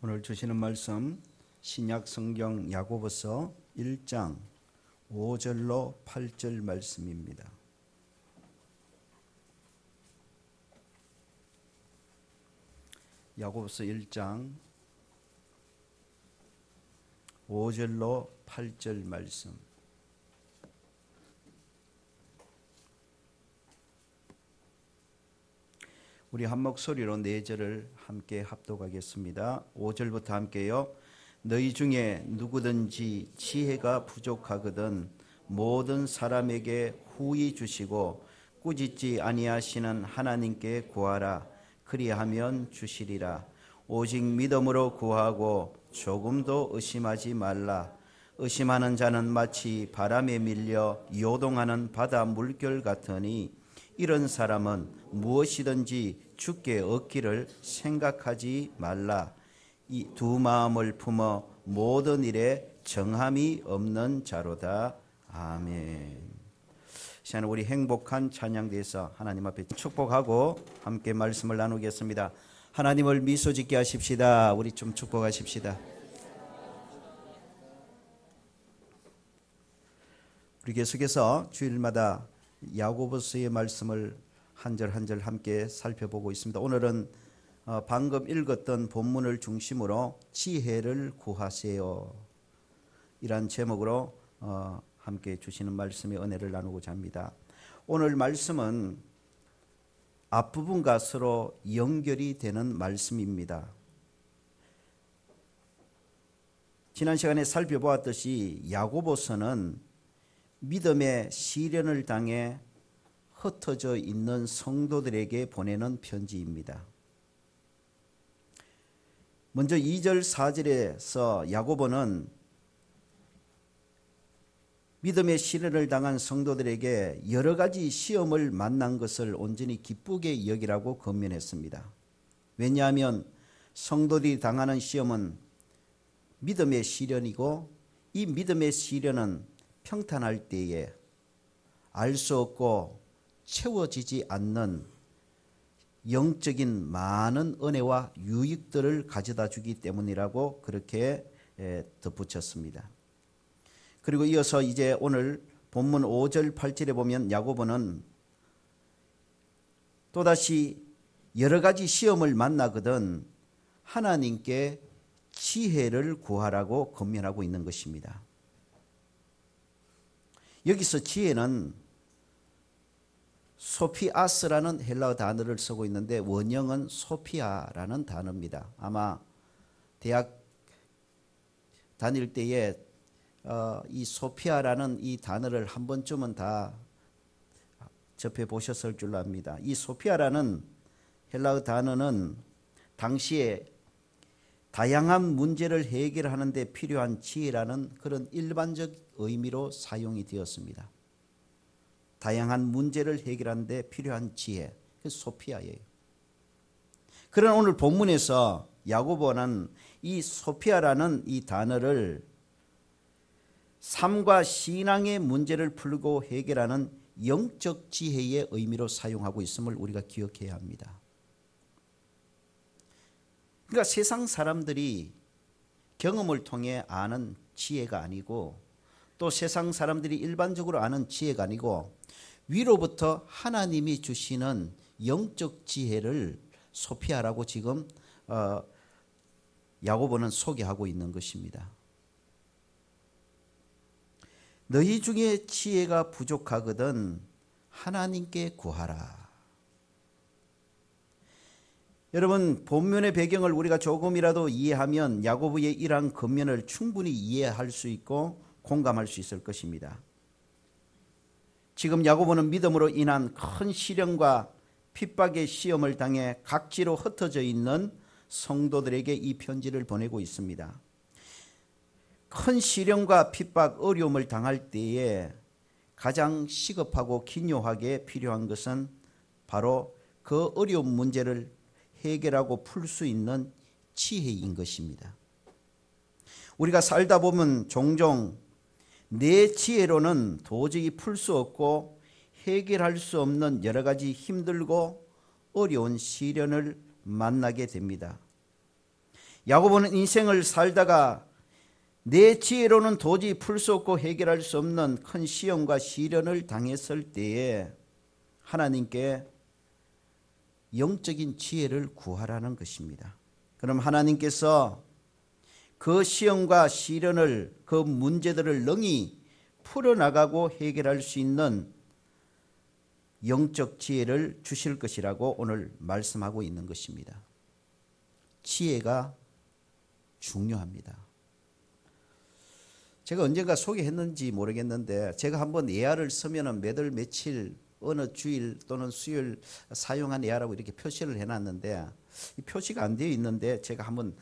오늘 주시는 말씀 신약 성경 야고보서 1장 5절로 8절 말씀입니다. 야고보서 1장 5절로 8절 말씀. 우리 한 목소리로 4절을 함께 합독하겠습니다. 5절부터 함께요. 너희 중에 누구든지 지혜가 부족하거든 모든 사람에게 후히 주시고 꾸짖지 아니하시는 하나님께 구하라. 그리하면 주시리라. 오직 믿음으로 구하고 조금도 의심하지 말라. 의심하는 자는 마치 바람에 밀려 요동하는 바다 물결 같으니 이런 사람은 무엇이든지 주께 얻기를 생각하지 말라. 이 두 마음을 품어 모든 일에 정함이 없는 자로다. 아멘. 시간에 우리 행복한 찬양대에서 하나님 앞에 축복하고 함께 말씀을 나누겠습니다. 하나님을 미소 짓게 하십시다. 우리 좀 축복하십시다. 우리 계속해서 주일마다 야고보서의 말씀을 한 절 한 절 함께 살펴보고 있습니다. 오늘은 방금 읽었던 본문을 중심으로 지혜를 구하세요 이란 제목으로 함께 주시는 말씀의 은혜를 나누고자 합니다. 오늘 말씀은 앞부분과 서로 연결이 되는 말씀입니다. 지난 시간에 살펴보았듯이 야고보서는 믿음의 시련을 당해 흩어져 있는 성도들에게 보내는 편지입니다. 먼저 2절 4절에서 야고보는 믿음의 시련을 당한 성도들에게 여러 가지 시험을 만난 것을 온전히 기쁘게 여기라고 권면했습니다. 왜냐하면 성도들이 당하는 시험은 믿음의 시련이고 이 믿음의 시련은 평탄할 때에 알 수 없고 채워지지 않는 영적인 많은 은혜와 유익들을 가져다 주기 때문이라고 그렇게 덧붙였습니다. 그리고 이어서 이제 오늘 본문 5절 8절에 보면 야고보는 또다시 여러 가지 시험을 만나거든 하나님께 지혜를 구하라고 권면하고 있는 것입니다. 여기서 지혜는 소피아스라는 헬라어 단어를 쓰고 있는데 원형은 소피아라는 단어입니다. 아마 대학 다닐 때에 이 소피아라는 이 단어를 한 번쯤은 다 접해보셨을 줄로 압니다. 이 소피아라는 헬라어 단어는 당시에 다양한 문제를 해결하는 데 필요한 지혜라는 그런 일반적 의미로 사용이 되었습니다. 다양한 문제를 해결하는 데 필요한 지혜, 그 소피아예요. 그러나 오늘 본문에서 야고보는 이 소피아라는 이 단어를 삶과 신앙의 문제를 풀고 해결하는 영적 지혜의 의미로 사용하고 있음을 우리가 기억해야 합니다. 그러니까 세상 사람들이 경험을 통해 아는 지혜가 아니고 또 세상 사람들이 일반적으로 아는 지혜가 아니고 위로부터 하나님이 주시는 영적 지혜를 소피아라고 지금 야고보는 소개하고 있는 것입니다. 너희 중에 지혜가 부족하거든 하나님께 구하라. 여러분, 본문의 배경을 우리가 조금이라도 이해하면 야고보의 이러한 권면을 충분히 이해할 수 있고 공감할 수 있을 것입니다. 지금 야고보는 믿음으로 인한 큰 시련과 핍박의 시험을 당해 각지로 흩어져 있는 성도들에게 이 편지를 보내고 있습니다. 큰 시련과 핍박, 어려움을 당할 때에 가장 시급하고 기묘하게 필요한 것은 바로 그 어려운 문제를 해결하고 풀 수 있는 지혜인 것입니다. 우리가 살다 보면 종종 내 지혜로는 도저히 풀 수 없고 해결할 수 없는 여러 가지 힘들고 어려운 시련을 만나게 됩니다. 야고보는 인생을 살다가 내 지혜로는 도저히 풀 수 없고 해결할 수 없는 큰 시험과 시련을 당했을 때에 하나님께 영적인 지혜를 구하라는 것입니다. 그럼 하나님께서 그 시험과 시련을, 그 문제들을 능히 풀어나가고 해결할 수 있는 영적 지혜를 주실 것이라고 오늘 말씀하고 있는 것입니다. 지혜가 중요합니다. 제가 언젠가 소개했는지 모르겠는데 제가 한번 예화를 쓰면 몇 월 며칠 어느 주일 또는 수요일 사용한 예화라고 이렇게 표시를 해놨는데 이 표시가 안 되어 있는데 제가 한번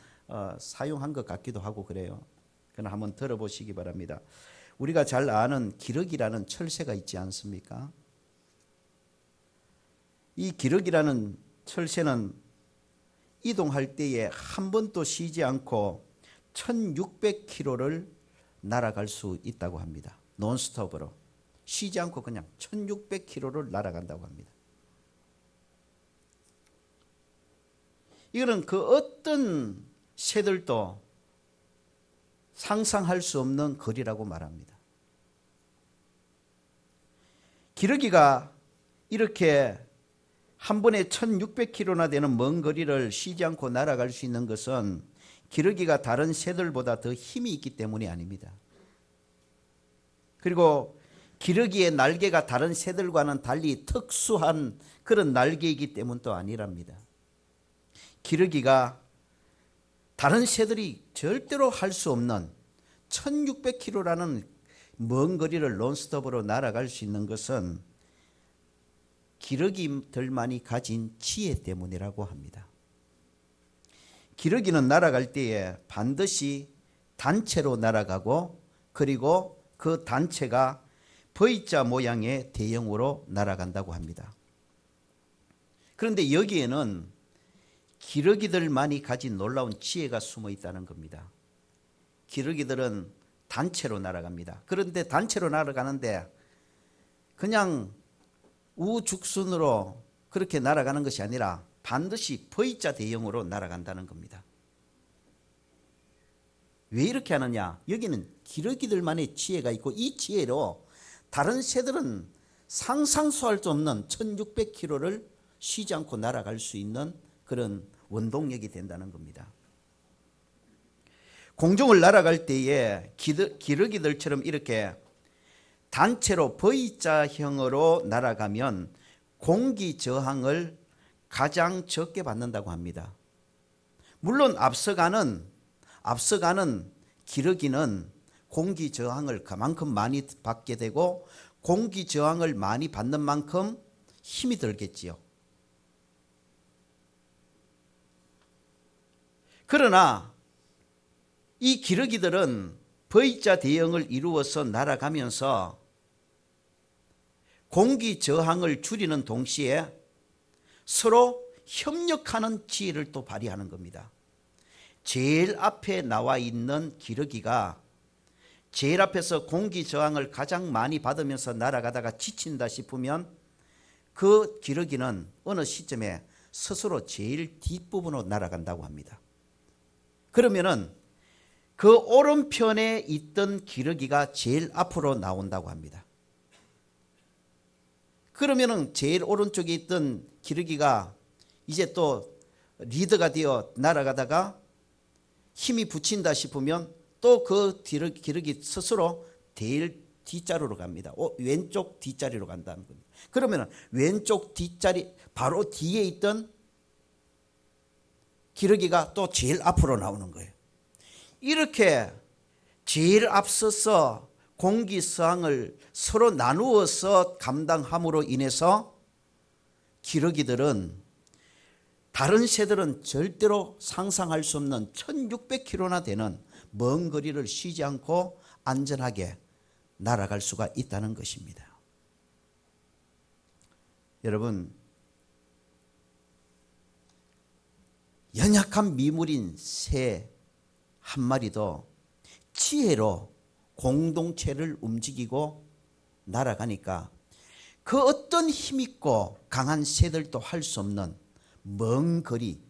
사용한 것 같기도 하고 그래요. 그러나 한번 들어보시기 바랍니다. 우리가 잘 아는 기러기라는 철새가 있지 않습니까? 이 기러기라는 철새는 이동할 때에 한 번도 쉬지 않고 1600km를 날아갈 수 있다고 합니다. 논스톱으로 쉬지 않고 그냥 1600km를 날아간다고 합니다. 이거는 그 어떤 새들도 상상할 수 없는 거리라고 말합니다. 기러기가 이렇게 한 번에 1600km나 되는 먼 거리를 쉬지 않고 날아갈 수 있는 것은 기러기가 다른 새들보다 더 힘이 있기 때문이 아닙니다. 그리고 기러기의 날개가 다른 새들과는 달리 특수한 그런 날개이기 때문도 아니랍니다. 기러기가 다른 새들이 절대로 할 수 없는 1600km라는 먼 거리를 논스톱으로 날아갈 수 있는 것은 기러기들만이 가진 지혜 때문이라고 합니다. 기러기는 날아갈 때에 반드시 단체로 날아가고 그리고 그 단체가 V자 모양의 대형으로 날아간다고 합니다. 그런데 여기에는 기러기들만이 가진 놀라운 지혜가 숨어 있다는 겁니다. 기러기들은 단체로 날아갑니다. 그런데 단체로 날아가는데 그냥 우죽순으로 그렇게 날아가는 것이 아니라 반드시 V자 대형으로 날아간다는 겁니다. 왜 이렇게 하느냐? 여기는 기러기들만의 지혜가 있고 이 지혜로 다른 새들은 상상수할 수 없는 1600km를 쉬지 않고 날아갈 수 있는 그런 원동력이 된다는 겁니다. 공중을 날아갈 때에 기러기들처럼 이렇게 단체로 V자형으로 날아가면 공기 저항을 가장 적게 받는다고 합니다. 물론 앞서가는 기러기는 공기 저항을 그만큼 많이 받게 되고 공기 저항을 많이 받는 만큼 힘이 들겠지요. 그러나 이 기러기들은 V자 대형을 이루어서 날아가면서 공기 저항을 줄이는 동시에 서로 협력하는 지혜를 또 발휘하는 겁니다. 제일 앞에 나와 있는 기러기가 제일 앞에서 공기 저항을 가장 많이 받으면서 날아가다가 지친다 싶으면 그 기러기는 어느 시점에 스스로 제일 뒷부분으로 날아간다고 합니다. 그러면은 그 오른편에 있던 기러기가 제일 앞으로 나온다고 합니다. 그러면은 제일 오른쪽에 있던 기러기가 이제 또 리더가 되어 날아가다가 힘이 붙인다 싶으면 또 그 기러기 스스로 제일 뒷자리로 갑니다. 왼쪽 뒷자리로 간다는 겁니다. 그러면 왼쪽 뒷자리 바로 뒤에 있던 기러기가 또 제일 앞으로 나오는 거예요. 이렇게 제일 앞서서 공기 저항을 서로 나누어서 감당함으로 인해서 기러기들은 다른 새들은 절대로 상상할 수 없는 1600km나 되는 먼 거리를 쉬지 않고 안전하게 날아갈 수가 있다는 것입니다. 여러분, 연약한 미물인 새 한 마리도 지혜로 공동체를 움직이고 날아가니까 그 어떤 힘있고 강한 새들도 할 수 없는 먼 거리,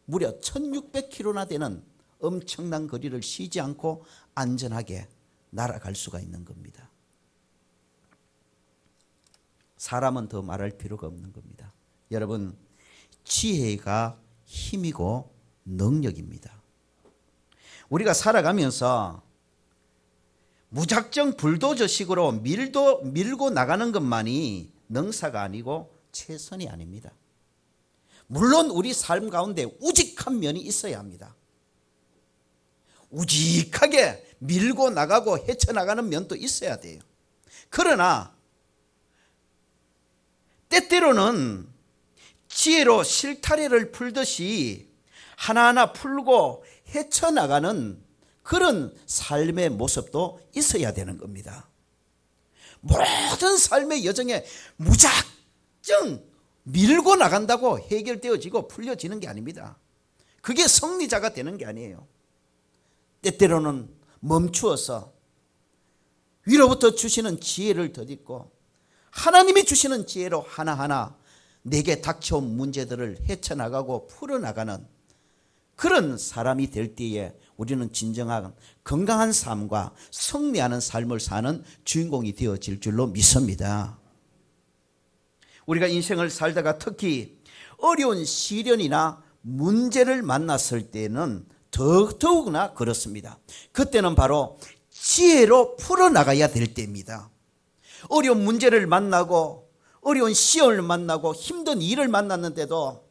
무려 1600km나 되는 엄청난 거리를 쉬지 않고 안전하게 날아갈 수가 있는 겁니다. 사람은 더 말할 필요가 없는 겁니다. 여러분, 지혜가 힘이고 능력입니다. 우리가 살아가면서 무작정 불도저식으로 밀고 나가는 것만이 능사가 아니고 최선이 아닙니다. 물론 우리 삶 가운데 우직한 면이 있어야 합니다. 우직하게 밀고 나가고 헤쳐나가는 면도 있어야 돼요. 그러나 때때로는 지혜로 실타래를 풀듯이 하나하나 풀고 헤쳐나가는 그런 삶의 모습도 있어야 되는 겁니다. 모든 삶의 여정에 무작정 밀고 나간다고 해결되어지고 풀려지는 게 아닙니다. 그게 승리자가 되는 게 아니에요. 때때로는 멈추어서 위로부터 주시는 지혜를 덧입고 하나님이 주시는 지혜로 하나하나 내게 닥쳐온 문제들을 헤쳐나가고 풀어나가는 그런 사람이 될 때에 우리는 진정한 건강한 삶과 승리하는 삶을 사는 주인공이 되어질 줄로 믿습니다. 우리가 인생을 살다가 특히 어려운 시련이나 문제를 만났을 때는 더더욱나 그렇습니다. 그때는 바로 지혜로 풀어나가야 될 때입니다. 어려운 문제를 만나고 어려운 시험을 만나고 힘든 일을 만났는데도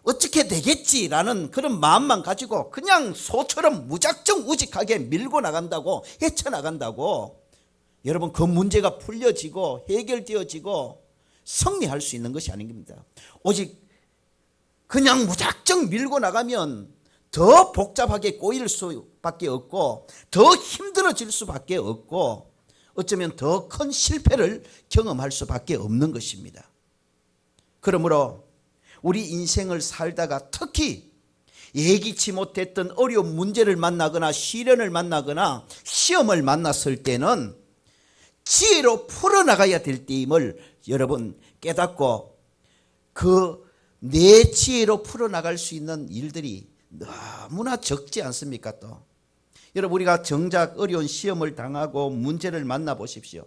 어떻게 되겠지라는 그런 마음만 가지고 그냥 소처럼 무작정 우직하게 밀고 나간다고 헤쳐나간다고 여러분 그 문제가 풀려지고 해결되어지고 승리할 수 있는 것이 아닙니다. 오직 그냥 무작정 밀고 나가면 더 복잡하게 꼬일 수밖에 없고 더 힘들어질 수밖에 없고 어쩌면 더 큰 실패를 경험할 수밖에 없는 것입니다. 그러므로 우리 인생을 살다가 특히 예기치 못했던 어려운 문제를 만나거나 시련을 만나거나 시험을 만났을 때는 지혜로 풀어나가야 될 때임을 여러분 깨닫고 그 내 지혜로 풀어나갈 수 있는 일들이 너무나 적지 않습니까? 또 여러분 우리가 정작 어려운 시험을 당하고 문제를 만나보십시오.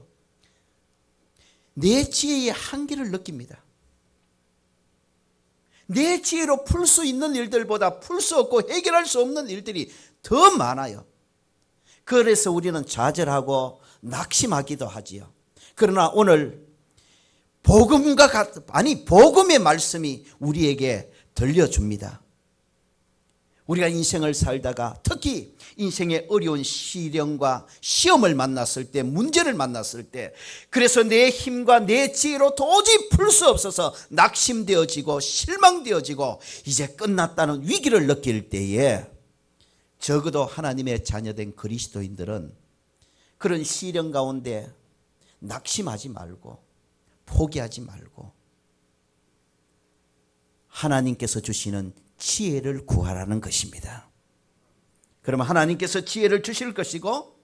내 지혜의 한계를 느낍니다. 내 지혜로 풀 수 있는 일들보다 풀 수 없고 해결할 수 없는 일들이 더 많아요. 그래서 우리는 좌절하고 낙심하기도 하지요. 그러나 오늘 복음의 말씀이 우리에게 들려줍니다. 우리가 인생을 살다가 특히 인생의 어려운 시련과 시험을 만났을 때 문제를 만났을 때 그래서 내 힘과 내 지혜로 도저히 풀 수 없어서 낙심되어지고 실망되어지고 이제 끝났다는 위기를 느낄 때에 적어도 하나님의 자녀된 그리스도인들은 그런 시련 가운데 낙심하지 말고 포기하지 말고 하나님께서 주시는 지혜를 구하라는 것입니다. 그러면 하나님께서 지혜를 주실 것이고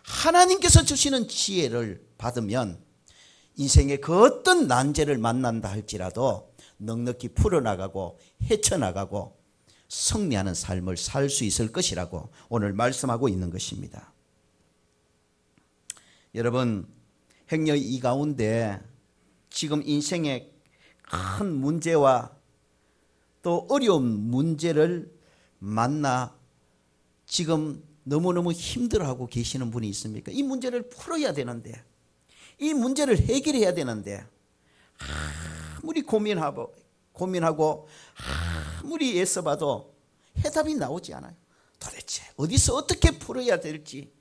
하나님께서 주시는 지혜를 받으면 인생의 그 어떤 난제를 만난다 할지라도 넉넉히 풀어나가고 헤쳐나가고 승리하는 삶을 살 수 있을 것이라고 오늘 말씀하고 있는 것입니다. 여러분 행여 이 가운데 지금 인생의 큰 문제와 또 어려운 문제를 만나 지금 너무너무 힘들어하고 계시는 분이 있습니까? 이 문제를 풀어야 되는데 이 문제를 해결해야 되는데 아무리 고민하고 아무리 애써봐도 해답이 나오지 않아요. 도대체 어디서 어떻게 풀어야 될지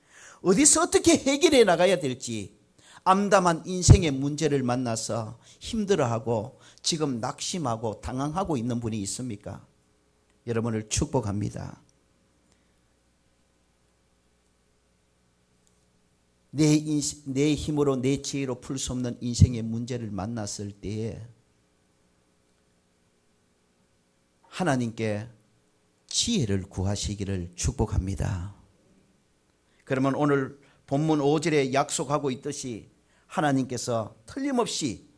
어디서 어떻게 해결해 나가야 될지 암담한 인생의 문제를 만나서 힘들어하고 지금 낙심하고 당황하고 있는 분이 있습니까? 여러분을 축복합니다. 내 힘으로 내 지혜로 풀 수 없는 인생의 문제를 만났을 때에 하나님께 지혜를 구하시기를 축복합니다. 그러면 오늘 본문 5절에 약속하고 있듯이 하나님께서 틀림없이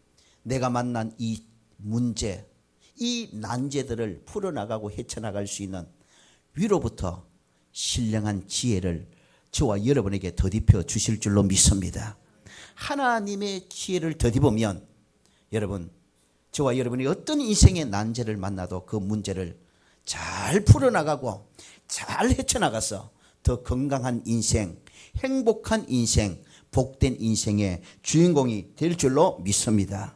내가 만난 이 문제, 이 난제들을 풀어나가고 헤쳐나갈 수 있는 위로부터 신령한 지혜를 저와 여러분에게 더딥혀 주실 줄로 믿습니다. 하나님의 지혜를 더딥으면 여러분, 저와 여러분이 어떤 인생의 난제를 만나도 그 문제를 잘 풀어나가고 잘 헤쳐나가서 더 건강한 인생, 행복한 인생, 복된 인생의 주인공이 될 줄로 믿습니다.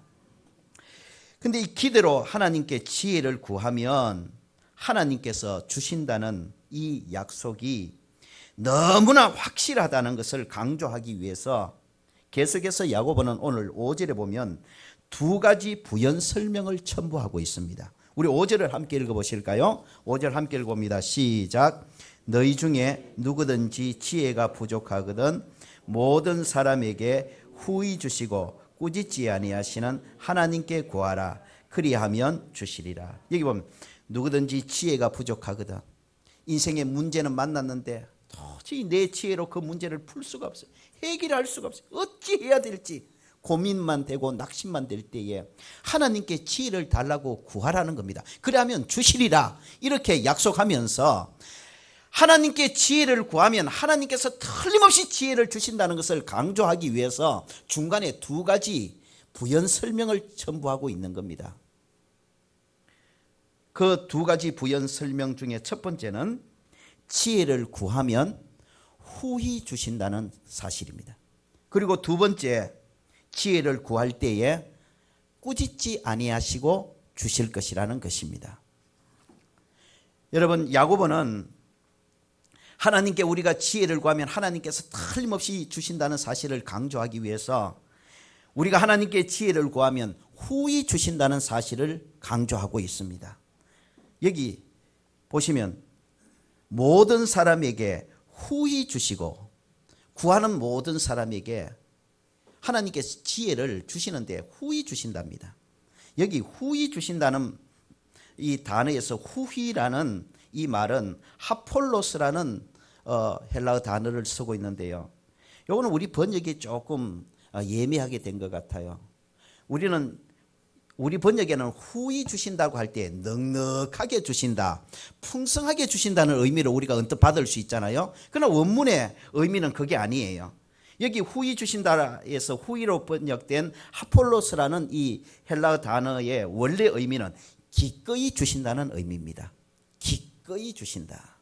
근데 이 기대로 하나님께 지혜를 구하면 하나님께서 주신다는 이 약속이 너무나 확실하다는 것을 강조하기 위해서 계속해서 야고보는 오늘 5절에 보면 두 가지 부연 설명을 첨부하고 있습니다. 우리 5절을 함께 읽어보실까요? 5절 함께 읽어봅니다. 시작. 너희 중에 누구든지 지혜가 부족하거든 모든 사람에게 후히 주시고 꾸짖지 아니하시는 하나님께 구하라. 그리하면 주시리라. 여기 보면 누구든지 지혜가 부족하거든. 인생의 문제는 만났는데 도저히 내 지혜로 그 문제를 풀 수가 없어요. 해결할 수가 없어요. 어찌 해야 될지 고민만 되고 낙심만 될 때에 하나님께 지혜를 달라고 구하라는 겁니다. 그러면 주시리라 이렇게 약속하면서 하나님께 지혜를 구하면 하나님께서 틀림없이 지혜를 주신다는 것을 강조하기 위해서 중간에 두 가지 부연 설명을 첨부하고 있는 겁니다. 그 두 가지 부연 설명 중에 첫 번째는 지혜를 구하면 후히 주신다는 사실입니다. 그리고 두 번째, 지혜를 구할 때에 꾸짖지 아니하시고 주실 것이라는 것입니다. 여러분, 야고보는 하나님께 우리가 지혜를 구하면 하나님께서 틀림없이 주신다는 사실을 강조하기 위해서 우리가 하나님께 지혜를 구하면 후히 주신다는 사실을 강조하고 있습니다. 여기 보시면 모든 사람에게 후히 주시고 구하는 모든 사람에게 하나님께서 지혜를 주시는데 후히 주신답니다. 여기 후히 주신다는 이 단어에서 후히라는 이 말은 하폴로스라는 헬라어 단어를 쓰고 있는데요. 이거는 우리 번역이 조금 예매하게 된 것 같아요. 우리 번역에는 후히 주신다고 할 때 넉넉하게 주신다, 풍성하게 주신다는 의미를 우리가 언뜻 받을 수 있잖아요. 그러나 원문의 의미는 그게 아니에요. 여기 후히 주신다에서 후히로 번역된 하폴로스라는 이 헬라어 단어의 원래 의미는 기꺼이 주신다는 의미입니다. 기꺼이 주신다.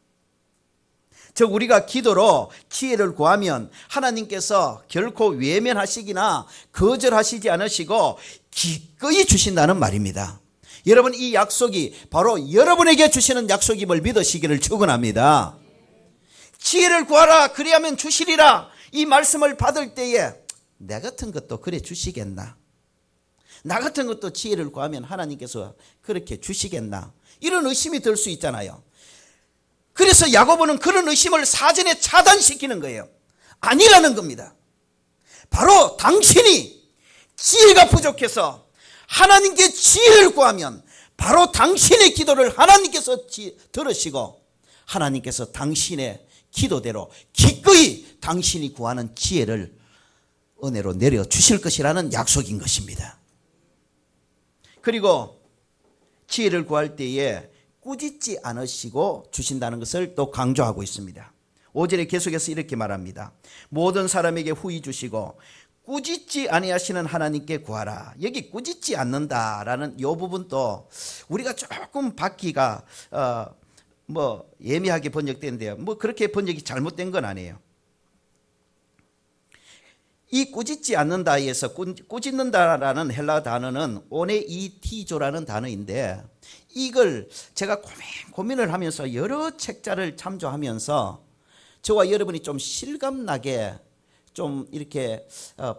즉 우리가 기도로 지혜를 구하면 하나님께서 결코 외면하시기나 거절하시지 않으시고 기꺼이 주신다는 말입니다. 여러분, 이 약속이 바로 여러분에게 주시는 약속임을 믿으시기를 축원합니다. 지혜를 구하라 그리하면 주시리라 이 말씀을 받을 때에 내 같은 것도 그래 주시겠나? 나 같은 것도 지혜를 구하면 하나님께서 그렇게 주시겠나? 이런 의심이 들 수 있잖아요. 그래서 야고보는 그런 의심을 사전에 차단시키는 거예요. 아니라는 겁니다. 바로 당신이 지혜가 부족해서 하나님께 지혜를 구하면 바로 당신의 기도를 하나님께서 들으시고 하나님께서 당신의 기도대로 기꺼이 당신이 구하는 지혜를 은혜로 내려주실 것이라는 약속인 것입니다. 그리고 지혜를 구할 때에 꾸짖지 않으시고 주신다는 것을 또 강조하고 있습니다. 5절에 계속해서 이렇게 말합니다. 모든 사람에게 후히 주시고 꾸짖지 아니하시는 하나님께 구하라. 여기 꾸짖지 않는다라는 이 부분도 우리가 조금 받기가 예미하게 번역되는데요. 그렇게 번역이 잘못된 건 아니에요. 이 꾸짖지 않는다에서 꾸짖는다라는 헬라 단어는 오네이티조라는 단어인데 이걸 제가 고민을 하면서 여러 책자를 참조하면서 저와 여러분이 좀 실감나게 좀 이렇게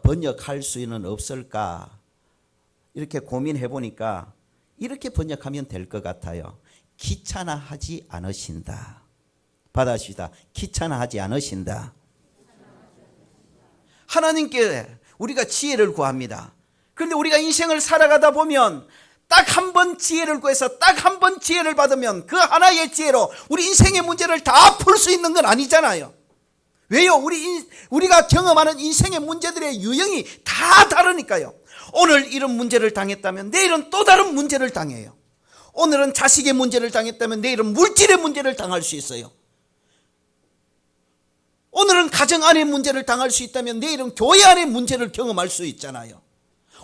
번역할 수는 없을까 이렇게 고민해 보니까 이렇게 번역하면 될 것 같아요. 귀찮아하지 않으신다. 받아주시다. 귀찮아하지 않으신다. 하나님께 우리가 지혜를 구합니다. 그런데 우리가 인생을 살아가다 보면 딱 한 번 지혜를 구해서 딱 한 번 지혜를 받으면 그 하나의 지혜로 우리 인생의 문제를 다 풀 수 있는 건 아니잖아요. 왜요? 우리가 경험하는 인생의 문제들의 유형이 다 다르니까요. 오늘 이런 문제를 당했다면 내일은 또 다른 문제를 당해요. 오늘은 자식의 문제를 당했다면 내일은 물질의 문제를 당할 수 있어요. 오늘은 가정 안의 문제를 당할 수 있다면 내일은 교회 안의 문제를 경험할 수 있잖아요.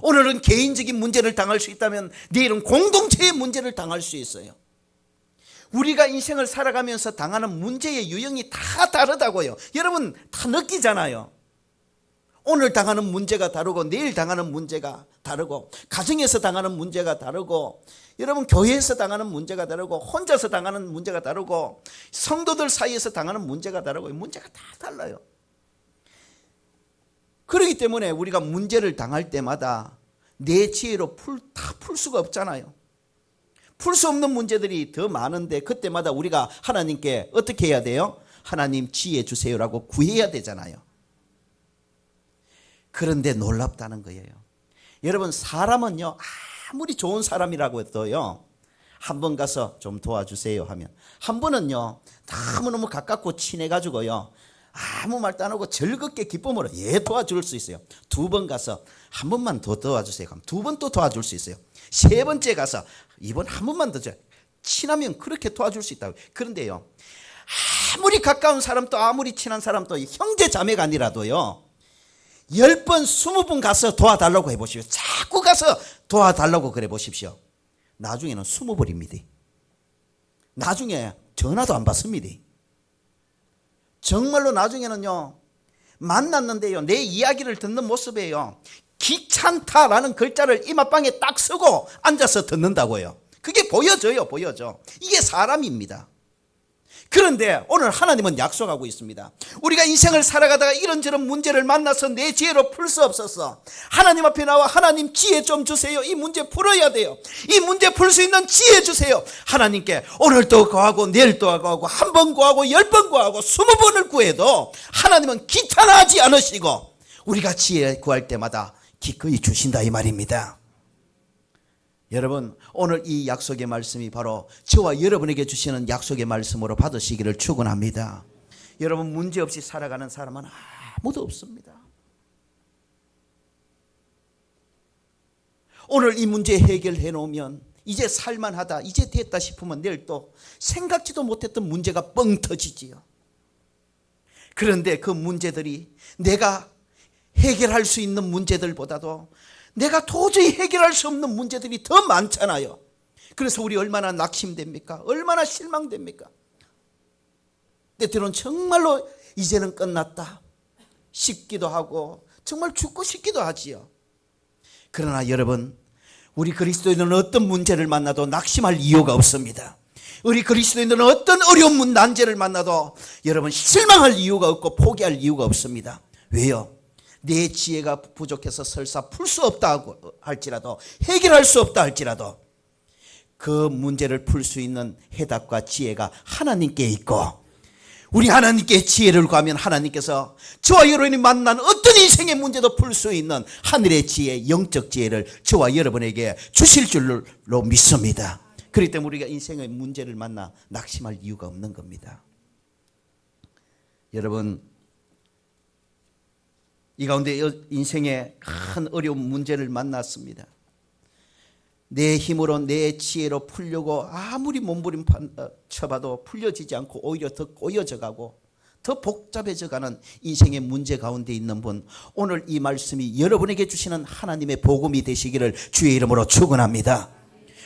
오늘은 개인적인 문제를 당할 수 있다면 내일은 공동체의 문제를 당할 수 있어요. 우리가 인생을 살아가면서 당하는 문제의 유형이 다 다르다고요. 여러분 다 느끼잖아요. 오늘 당하는 문제가 다르고 내일 당하는 문제가 다르고 가정에서 당하는 문제가 다르고 여러분 교회에서 당하는 문제가 다르고 혼자서 당하는 문제가 다르고 성도들 사이에서 당하는 문제가 다르고 문제가 다 달라요. 그렇기 때문에 우리가 문제를 당할 때마다 내 지혜로 다 풀 수가 없잖아요. 풀 수 없는 문제들이 더 많은데 그때마다 우리가 하나님께 어떻게 해야 돼요? 하나님 지혜 주세요라고 구해야 되잖아요. 그런데 놀랍다는 거예요. 여러분 사람은요 아무리 좋은 사람이라고 해도요 한 번 가서 좀 도와주세요 하면 한 번은요 너무너무 가깝고 친해가지고요 아무 말도 안 하고 즐겁게 기쁨으로 도와줄 수 있어요. 두 번 가서 한 번만 더 도와주세요 하면 두 번 또 도와줄 수 있어요. 세 번째 가서 이번 한 번만 더 친하면 그렇게 도와줄 수 있다고. 그런데요 아무리 가까운 사람도 아무리 친한 사람도 형제 자매가 아니라도요 10번 20번 가서 도와달라고 해보십시오. 자꾸 가서 도와달라고 그래 보십시오. 나중에는 20번입니다. 나중에 전화도 안 받습니다. 정말로 나중에는요 만났는데요 내 이야기를 듣는 모습에요 귀찮다라는 글자를 이마방에 딱 쓰고 앉아서 듣는다고요. 그게 보여져요. 이게 사람입니다. 그런데 오늘 하나님은 약속하고 있습니다. 우리가 인생을 살아가다가 이런저런 문제를 만나서 내 지혜로 풀 수 없어서 하나님 앞에 나와 하나님 지혜 좀 주세요. 이 문제 풀어야 돼요. 이 문제 풀 수 있는 지혜 주세요. 하나님께 오늘도 구하고 내일도 구하고 한 번 구하고 10번 구하고 20번을 구해도 하나님은 귀찮아하지 않으시고 우리가 지혜 구할 때마다 기꺼이 주신다 이 말입니다. 여러분 오늘 이 약속의 말씀이 바로 저와 여러분에게 주시는 약속의 말씀으로 받으시기를 축원합니다. 여러분 문제없이 살아가는 사람은 아무도 없습니다. 오늘 이 문제 해결해 놓으면 이제 살만하다 이제 됐다 싶으면 내일 또 생각지도 못했던 문제가 뻥 터지지요. 그런데 그 문제들이 내가 해결할 수 있는 문제들보다도 내가 도저히 해결할 수 없는 문제들이 더 많잖아요. 그래서 우리 얼마나 낙심됩니까? 얼마나 실망됩니까? 때때로는 정말로 이제는 끝났다 싶기도 하고 정말 죽고 싶기도 하지요. 그러나 여러분 우리 그리스도인은 어떤 문제를 만나도 낙심할 이유가 없습니다. 우리 그리스도인들은 어떤 어려운 난제를 만나도 여러분 실망할 이유가 없고 포기할 이유가 없습니다. 왜요? 내 지혜가 부족해서 설사 풀 수 없다 할지라도 해결할 수 없다 할지라도 그 문제를 풀 수 있는 해답과 지혜가 하나님께 있고 우리 하나님께 지혜를 구하면 하나님께서 저와 여러분이 만난 어떤 인생의 문제도 풀 수 있는 하늘의 지혜, 영적 지혜를 저와 여러분에게 주실 줄로 믿습니다. 그렇기 때문에 우리가 인생의 문제를 만나 낙심할 이유가 없는 겁니다. 여러분 이 가운데 인생의 큰 어려운 문제를 만났습니다. 내 힘으로 내 지혜로 풀려고 아무리 몸부림 쳐봐도 풀려지지 않고 오히려 더 꼬여져 가고 더 복잡해져 가는 인생의 문제 가운데 있는 분 오늘 이 말씀이 여러분에게 주시는 하나님의 복음이 되시기를 주의 이름으로 축원합니다.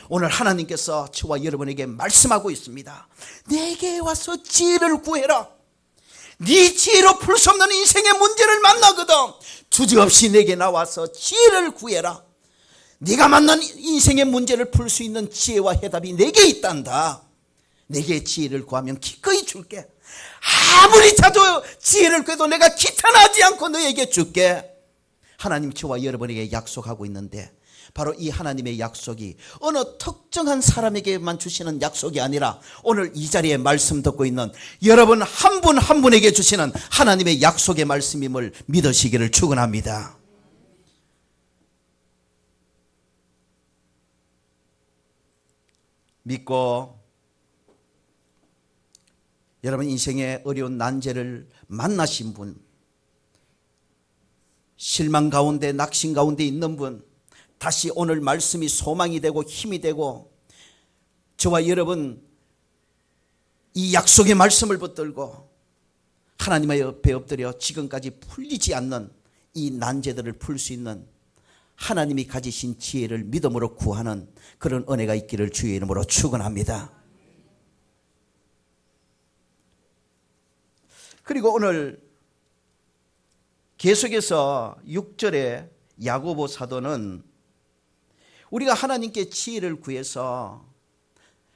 오늘 하나님께서 저와 여러분에게 말씀하고 있습니다. 내게 와서 지혜를 구해라. 네 지혜로 풀 수 없는 인생의 문제를 만나거든 주저없이 내게 나와서 지혜를 구해라. 네가 만난 인생의 문제를 풀 수 있는 지혜와 해답이 내게 있단다. 내게 지혜를 구하면 기꺼이 줄게. 아무리 자도 지혜를 구해도 내가 귀찮아하지 않고 너에게 줄게. 하나님 저와 여러분에게 약속하고 있는데 바로 이 하나님의 약속이 어느 특정한 사람에게만 주시는 약속이 아니라 오늘 이 자리에 말씀 듣고 있는 여러분 한 분 한 분에게 주시는 하나님의 약속의 말씀임을 믿으시기를 축원합니다. 믿고 여러분 인생의 어려운 난제를 만나신 분, 실망 가운데 낙심 가운데 있는 분, 다시 오늘 말씀이 소망이 되고 힘이 되고 저와 여러분 이 약속의 말씀을 붙들고 하나님 옆에 엎드려 지금까지 풀리지 않는 이 난제들을 풀 수 있는 하나님이 가지신 지혜를 믿음으로 구하는 그런 은혜가 있기를 주의 이름으로 축원합니다. 그리고 오늘 계속해서 6절에 야고보 사도는 우리가 하나님께 지혜를 구해서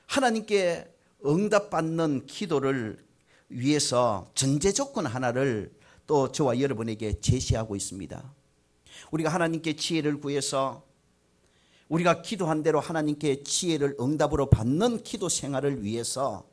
하나님께 응답받는 기도를 위해서 전제 조건 하나를 또 저와 여러분에게 제시하고 있습니다. 우리가 하나님께 지혜를 구해서 우리가 기도한 대로 하나님께 지혜를 응답으로 받는 기도 생활을 위해서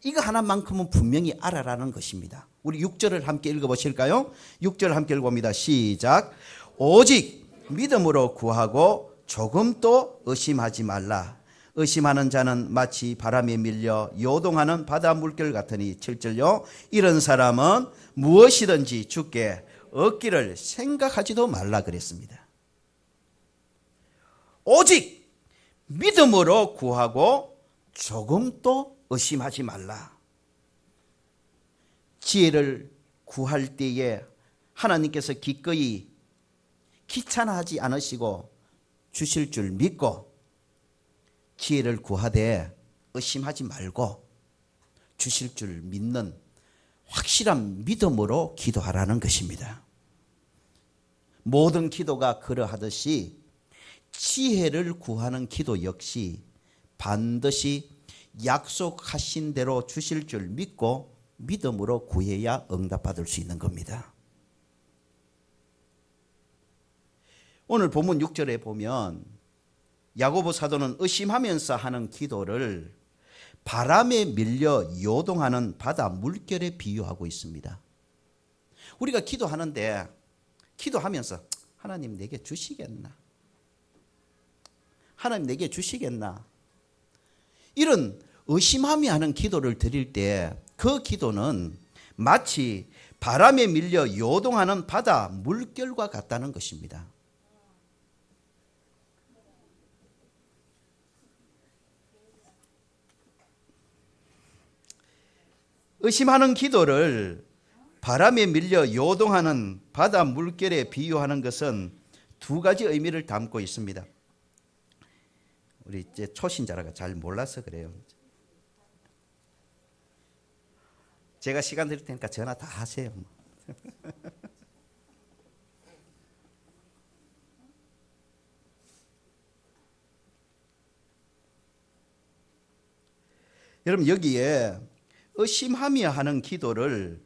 이거 하나만큼은 분명히 알아라는 것입니다. 우리 6절을 함께 읽어보실까요? 6절 함께 읽어봅니다. 시작. 오직 믿음으로 구하고 조금도 의심하지 말라. 의심하는 자는 마치 바람에 밀려 요동하는 바다 물결 같으니 7절요. 이런 사람은 무엇이든지 주께 얻기를 생각하지도 말라 그랬습니다. 오직 믿음으로 구하고 조금도 의심하지 말라. 지혜를 구할 때에 하나님께서 기꺼이 귀찮아하지 않으시고 주실 줄 믿고 지혜를 구하되 의심하지 말고 주실 줄 믿는 확실한 믿음으로 기도하라는 것입니다. 모든 기도가 그러하듯이 지혜를 구하는 기도 역시 반드시 약속하신 대로 주실 줄 믿고 믿음으로 구해야 응답받을 수 있는 겁니다. 오늘 본문 6절에 보면 야고보 사도는 의심하면서 하는 기도를 바람에 밀려 요동하는 바다 물결에 비유하고 있습니다. 우리가 기도하는데 기도하면서 하나님 내게 주시겠나? 하나님 내게 주시겠나? 이런 의심하며 하는 기도를 드릴 때 그 기도는 마치 바람에 밀려 요동하는 바다 물결과 같다는 것입니다. 의심하는 기도를 바람에 밀려 요동하는 바다 물결에 비유하는 것은 두 가지 의미를 담고 있습니다. 우리 이제 초신자라가 잘 몰라서 그래요. 제가 시간 드릴 테니까 전화 다 하세요. 여러분 여기에 의심하며 하는 기도를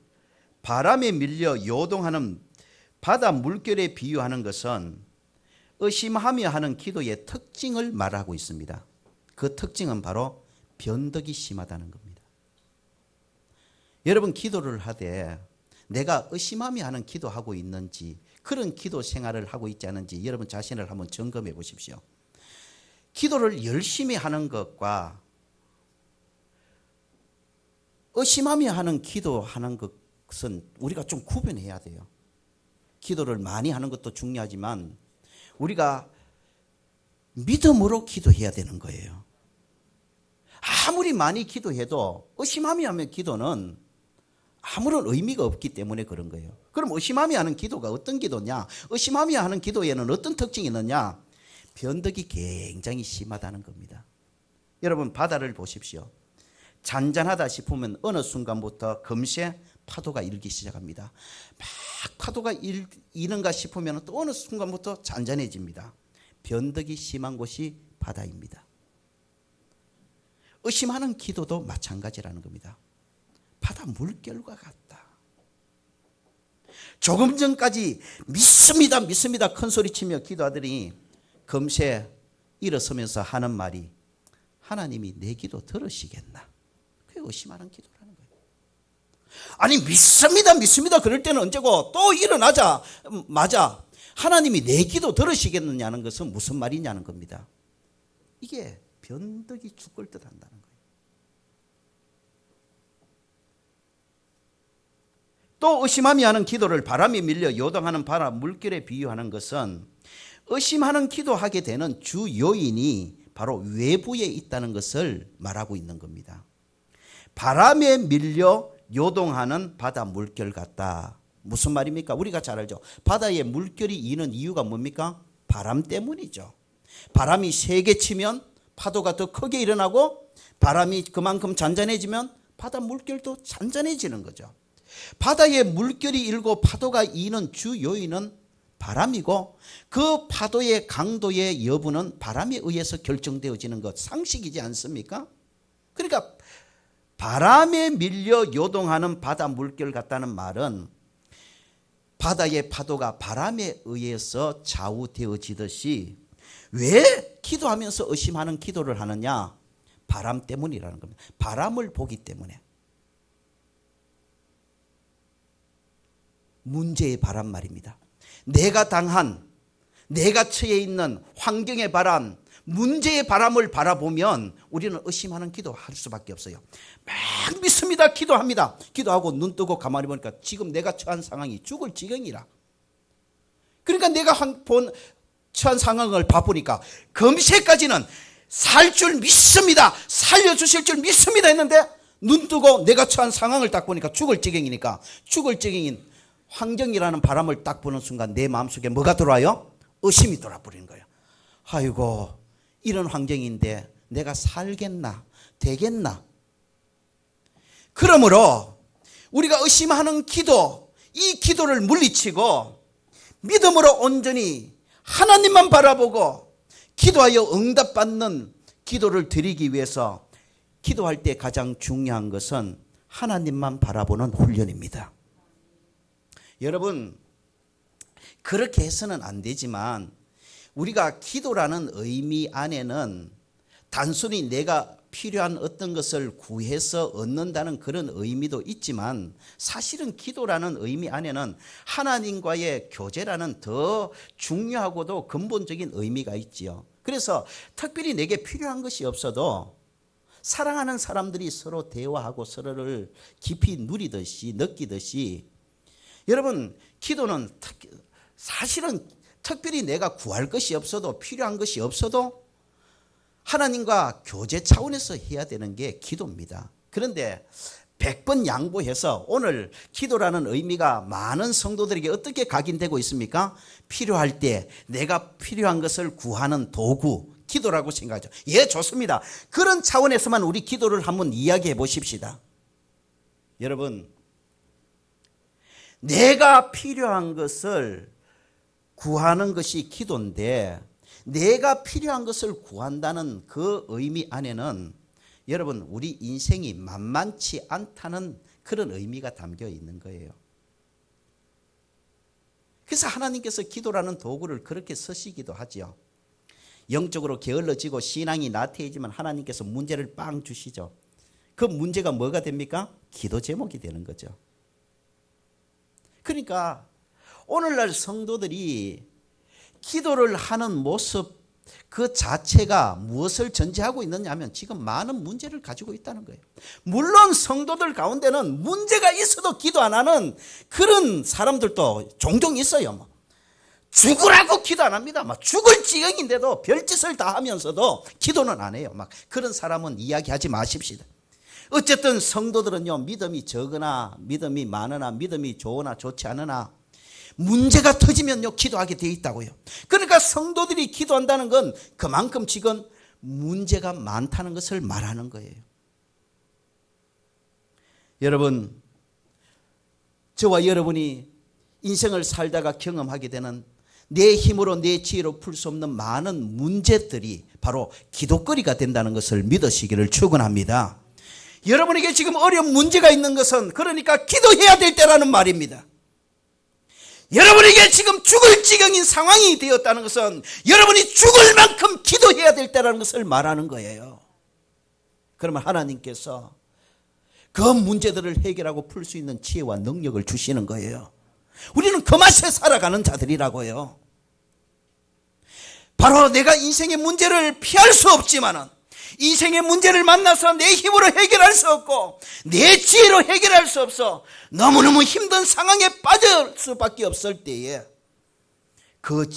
바람에 밀려 요동하는 바다 물결에 비유하는 것은 의심하며 하는 기도의 특징을 말하고 있습니다. 그 특징은 바로 변덕이 심하다는 겁니다. 여러분 기도를 하되 내가 의심하며 하는 기도하고 있는지 그런 기도 생활을 하고 있지 않은지 여러분 자신을 한번 점검해 보십시오. 기도를 열심히 하는 것과 의심하며 하는 기도하는 것은 우리가 좀 구분해야 돼요. 기도를 많이 하는 것도 중요하지만 우리가 믿음으로 기도해야 되는 거예요. 아무리 많이 기도해도 의심하며 하는 기도는 아무런 의미가 없기 때문에 그런 거예요. 그럼 의심하며 하는 기도가 어떤 기도냐? 의심하며 하는 기도에는 어떤 특징이 있느냐? 변덕이 굉장히 심하다는 겁니다. 여러분 바다를 보십시오. 잔잔하다 싶으면 어느 순간부터 금세 파도가 일기 시작합니다. 막 파도가 이는가 싶으면 또 어느 순간부터 잔잔해집니다. 변덕이 심한 곳이 바다입니다. 의심하는 기도도 마찬가지라는 겁니다. 바다 물결과 같다. 조금 전까지 믿습니다 믿습니다 큰 소리치며 기도하더니 금세 일어서면서 하는 말이 하나님이 내 기도 들으시겠나? 그게 의심하는 기도라는 거예요. 아니 믿습니다 믿습니다 그럴 때는 언제고 또 일어나자 맞아 하나님이 내 기도 들으시겠느냐는 것은 무슨 말이냐는 겁니다. 이게 변덕이 죽을 듯 한다는 거예요. 또 의심하며 하는 기도를 바람에 밀려 요동하는 바다 물결에 비유하는 것은 의심하는 기도하게 되는 주 요인이 바로 외부에 있다는 것을 말하고 있는 겁니다. 바람에 밀려 요동하는 바다 물결 같다. 무슨 말입니까? 우리가 잘 알죠. 바다에 물결이 이는 이유가 뭡니까? 바람 때문이죠. 바람이 세게 치면 파도가 더 크게 일어나고, 바람이 그만큼 잔잔해지면 바다 물결도 잔잔해지는 거죠. 바다에 물결이 일고 파도가 이는 주 요인은 바람이고, 그 파도의 강도의 여부는 바람에 의해서 결정되어지는 것, 상식이지 않습니까? 그러니까 바람에 밀려 요동하는 바다 물결 같다는 말은 바다의 파도가 바람에 의해서 좌우되어지듯이, 왜 기도하면서 의심하는 기도를 하느냐? 바람 때문이라는 겁니다. 바람을 보기 때문에. 문제의 바람 말입니다. 내가 당한, 내가 처해 있는 환경의 바람, 문제의 바람을 바라보면 우리는 의심하는 기도할 수밖에 없어요. 막 믿습니다. 기도합니다. 기도하고 눈 뜨고 가만히 보니까 지금 내가 처한 상황이 죽을 지경이라. 그러니까 내가 처한 상황을 봐보니까 금세까지는 살 줄 믿습니다, 살려주실 줄 믿습니다 했는데, 눈 뜨고 내가 처한 상황을 딱 보니까 죽을 지경이니까, 죽을 지경인 환경이라는 바람을 딱 보는 순간 내 마음속에 뭐가 들어와요? 의심이 돌아버리는 거예요. 아이고, 이런 환경인데 내가 살겠나, 되겠나? 그러므로 우리가 의심하는 기도, 이 기도를 물리치고 믿음으로 온전히 하나님만 바라보고 기도하여 응답받는 기도를 드리기 위해서 기도할 때 가장 중요한 것은 하나님만 바라보는 훈련입니다. 여러분, 그렇게 해서는 안 되지만 우리가 기도라는 의미 안에는 단순히 내가 필요한 어떤 것을 구해서 얻는다는 그런 의미도 있지만, 사실은 기도라는 의미 안에는 하나님과의 교제라는 더 중요하고도 근본적인 의미가 있지요. 그래서 특별히 내게 필요한 것이 없어도 사랑하는 사람들이 서로 대화하고 서로를 깊이 누리듯이, 느끼듯이, 여러분, 기도는 사실은 특별히 내가 구할 것이 없어도, 필요한 것이 없어도 하나님과 교제 차원에서 해야 되는 게 기도입니다. 그런데 100번 양보해서 오늘 기도라는 의미가 많은 성도들에게 어떻게 각인되고 있습니까? 필요할 때 내가 필요한 것을 구하는 도구, 기도라고 생각하죠. 예, 좋습니다. 그런 차원에서만 우리 기도를 한번 이야기해 보십시다. 여러분, 내가 필요한 것을 구하는 것이 기도인데, 내가 필요한 것을 구한다는 그 의미 안에는 여러분, 우리 인생이 만만치 않다는 그런 의미가 담겨 있는 거예요. 그래서 하나님께서 기도라는 도구를 그렇게 쓰시기도 하죠. 영적으로 게을러지고 신앙이 나태해지면 하나님께서 문제를 빵 주시죠. 그 문제가 뭐가 됩니까? 기도 제목이 되는 거죠. 그러니까 오늘날 성도들이 기도를 하는 모습 그 자체가 무엇을 전제하고 있느냐 하면 지금 많은 문제를 가지고 있다는 거예요. 물론 성도들 가운데는 문제가 있어도 기도 안 하는 그런 사람들도 종종 있어요. 죽으라고 기도 안 합니다. 막 죽을 지경인데도 별짓을 다 하면서도 기도는 안 해요. 막 그런 사람은 이야기하지 마십시다. 어쨌든 성도들은요, 믿음이 적으나 믿음이 많으나 믿음이 좋으나 좋지 않으나 문제가 터지면요 기도하게 돼 있다고요. 그러니까 성도들이 기도한다는 건 그만큼 지금 문제가 많다는 것을 말하는 거예요. 여러분, 저와 여러분이 인생을 살다가 경험하게 되는 내 힘으로 내 지혜로 풀 수 없는 많은 문제들이 바로 기도거리가 된다는 것을 믿으시기를 축원합니다. 여러분에게 지금 어려운 문제가 있는 것은 그러니까 기도해야 될 때라는 말입니다. 여러분에게 지금 죽을 지경인 상황이 되었다는 것은 여러분이 죽을 만큼 기도해야 될 때라는 것을 말하는 거예요. 그러면 하나님께서 그 문제들을 해결하고 풀 수 있는 지혜와 능력을 주시는 거예요. 우리는 그 맛에 살아가는 자들이라고요. 바로 내가 인생의 문제를 피할 수 없지만은, 인생의 문제를 만나서 내 힘으로 해결할 수 없고 내 지혜로 해결할 수 없어 너무너무 힘든 상황에 빠질 수밖에 없을 때에 그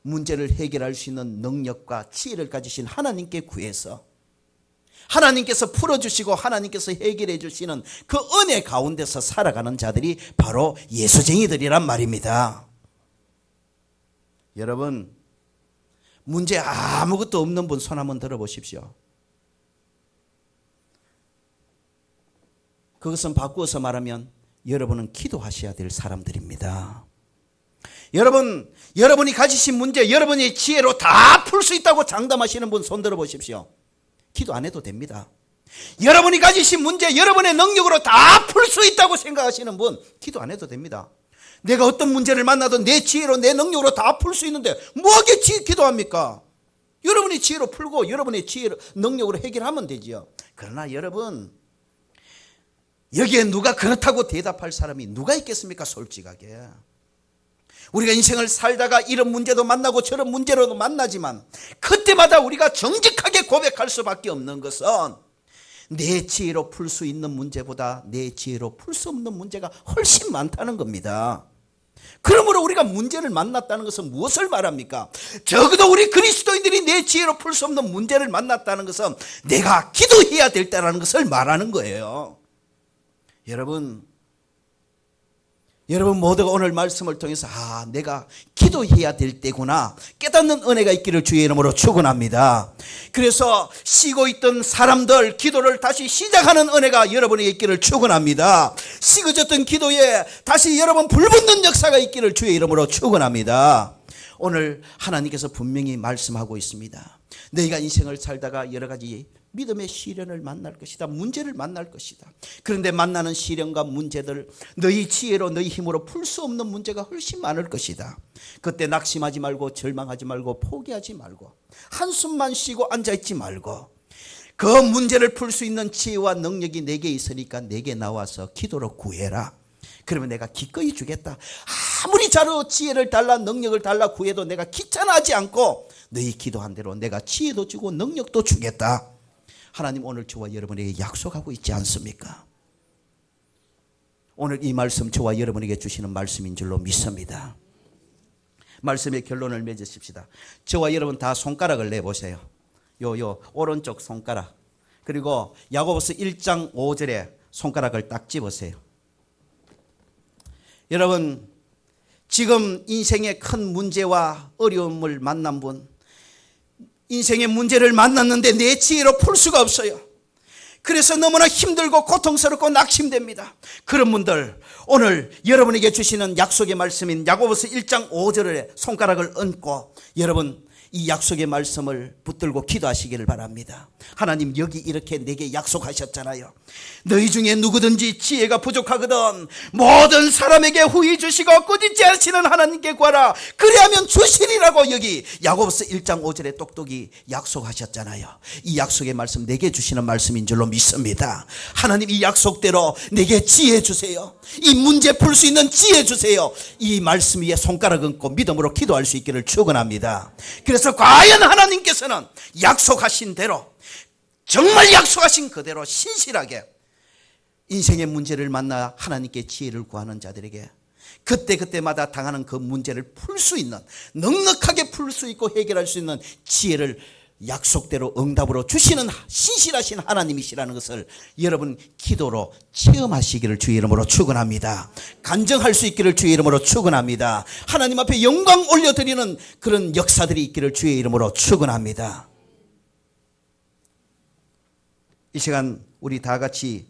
문제를 해결할 수 있는 능력과 지혜를 가지신 하나님께 구해서 하나님께서 풀어주시고 하나님께서 해결해 주시는 그 은혜 가운데서 살아가는 자들이 바로 예수쟁이들이란 말입니다. 여러분, 문제 아무것도 없는 분 손 한번 들어보십시오. 그것은 바꾸어서 말하면 여러분은 기도하셔야 될 사람들입니다. 여러분이 가지신 문제, 여러분의 지혜로 다 풀 수 있다고 장담하시는 분 손 들어보십시오. 기도 안 해도 됩니다. 여러분이 가지신 문제, 여러분의 능력으로 다 풀 수 있다고 생각하시는 분 기도 안 해도 됩니다. 내가 어떤 문제를 만나도 내 지혜로 내 능력으로 다 풀 수 있는데 뭐하게 기도합니까? 여러분이 지혜로 풀고 여러분의 지혜로 능력으로 해결하면 되지요. 그러나 여러분, 여기에 누가 그렇다고 대답할 사람이 누가 있겠습니까? 솔직하게. 우리가 인생을 살다가 이런 문제도 만나고 저런 문제로도 만나지만 그때마다 우리가 정직하게 고백할 수밖에 없는 것은 내 지혜로 풀 수 있는 문제보다 내 지혜로 풀 수 없는 문제가 훨씬 많다는 겁니다. 그러므로 우리가 문제를 만났다는 것은 무엇을 말합니까? 적어도 우리 그리스도인들이 내 지혜로 풀 수 없는 문제를 만났다는 것은 내가 기도해야 될 때라는 것을 말하는 거예요. 여러분 모두가 오늘 말씀을 통해서 내가 기도해야 될 때구나 깨닫는 은혜가 있기를 주의 이름으로 축원합니다. 그래서 쉬고 있던 사람들 기도를 다시 시작하는 은혜가 여러분에게 있기를 축원합니다. 식어졌던 기도에 다시 여러분 불붙는 역사가 있기를 주의 이름으로 축원합니다. 오늘 하나님께서 분명히 말씀하고 있습니다. 너희가 인생을 살다가 여러 가지 믿음의 시련을 만날 것이다. 문제를 만날 것이다. 그런데 만나는 시련과 문제들 너희 지혜로 너희 힘으로 풀 수 없는 문제가 훨씬 많을 것이다. 그때 낙심하지 말고 절망하지 말고 포기하지 말고 한숨만 쉬고 앉아있지 말고 그 문제를 풀 수 있는 지혜와 능력이 내게 있으니까 내게 나와서 기도로 구해라. 그러면 내가 기꺼이 주겠다. 아무리 자로 지혜를 달라 능력을 달라 구해도 내가 귀찮아하지 않고 너희 기도한 대로 내가 지혜도 주고 능력도 주겠다. 하나님 오늘 저와 여러분에게 약속하고 있지 않습니까? 오늘 이 말씀 저와 여러분에게 주시는 말씀인 줄로 믿습니다. 말씀의 결론을 맺으십시다. 저와 여러분 다 손가락을 내보세요. 요 오른쪽 손가락. 그리고 야고보서 1장 5절에 손가락을 딱 집으세요. 여러분 지금 인생의 큰 문제와 어려움을 만난 분, 인생의 문제를 만났는데 내 지혜로 풀 수가 없어요. 그래서 너무나 힘들고 고통스럽고 낙심됩니다. 그런 분들 오늘 여러분에게 주시는 약속의 말씀인 야고보서 1장 5절에 손가락을 얹고 여러분 이 약속의 말씀을 붙들고 기도하시기를 바랍니다. 하나님 여기 이렇게 내게 약속하셨잖아요. 너희 중에 누구든지 지혜가 부족하거든 모든 사람에게 후히 주시고 꾸짖지 않으시는 하나님께 구하라. 그리하면 주시리라고 여기 야고보서 1장 5절에 똑똑히 약속하셨잖아요. 이 약속의 말씀 내게 주시는 말씀인 줄로 믿습니다. 하나님 이 약속대로 내게 지혜 주세요. 이 문제 풀 수 있는 지혜 주세요. 이 말씀 위에 손가락 얹고 믿음으로 기도할 수 있기를 축원합니다. 그래서 과연 하나님께서는 약속하신 대로 정말 약속하신 그대로 신실하게 인생의 문제를 만나 하나님께 지혜를 구하는 자들에게 그때마다 당하는 그 문제를 풀 수 있는 넉넉하게 풀 수 있고 해결할 수 있는 지혜를 약속대로 응답으로 주시는 신실하신 하나님이시라는 것을 여러분 기도로 체험하시기를 주의 이름으로 축원합니다. 간증할 수 있기를 주의 이름으로 축원합니다. 하나님 앞에 영광 올려드리는 그런 역사들이 있기를 주의 이름으로 축원합니다. 이 시간 우리 다 같이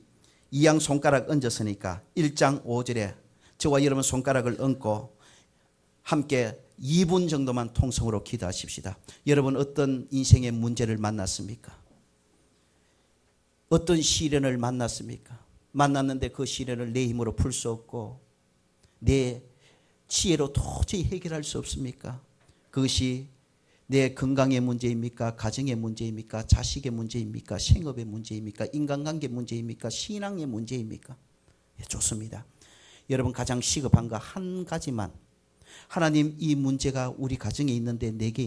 이양 손가락 얹었으니까 1장 5절에 저와 여러분 손가락을 얹고 함께 2분 정도만 통성으로 기도하십시다. 여러분 어떤 인생의 문제를 만났습니까? 어떤 시련을 만났습니까? 만났는데 그 시련을 내 힘으로 풀 수 없고 내 지혜로 도저히 해결할 수 없습니까? 그것이 내 건강의 문제입니까? 가정의 문제입니까? 자식의 문제입니까? 생업의 문제입니까? 인간관계 문제입니까? 신앙의 문제입니까? 좋습니다. 여러분 가장 시급한 거 한 가지만 하나님 이 문제가 우리 가정에 있는데 내게